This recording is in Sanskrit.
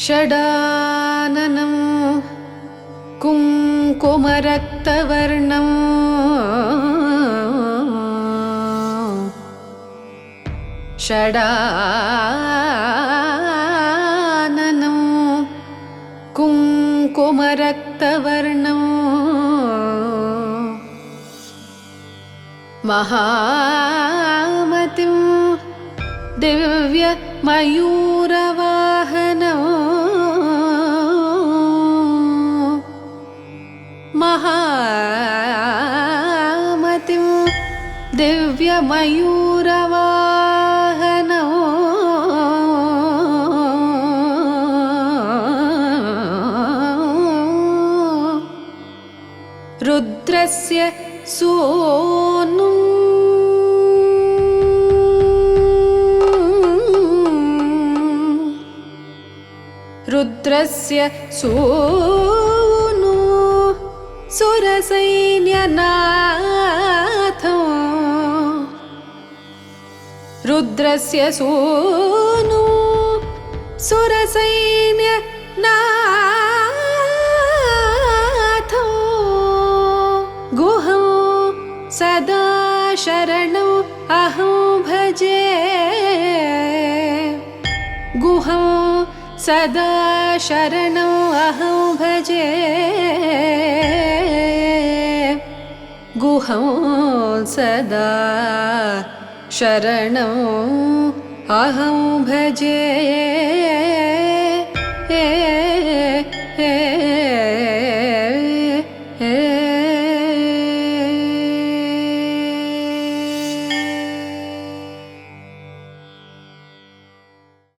षडाननं कुङ्कुमरक्तवर्णं षडाननं कुङ्कुमरक्तवर्णं महामतिं दिव्यमयूरवाहनं महामतिं दिव्यमयूरवाहनं रुद्रस्य सूनुं रुद्रस्य सूनु सुरसैन्यनाथो रुद्रस्य सूनु सुरसैन्यनाथो गुहं सदा शरणम् अहं भजे गुहं सदा शरणम् अहं भजे गुहं सदा शरणम् अहं भजे।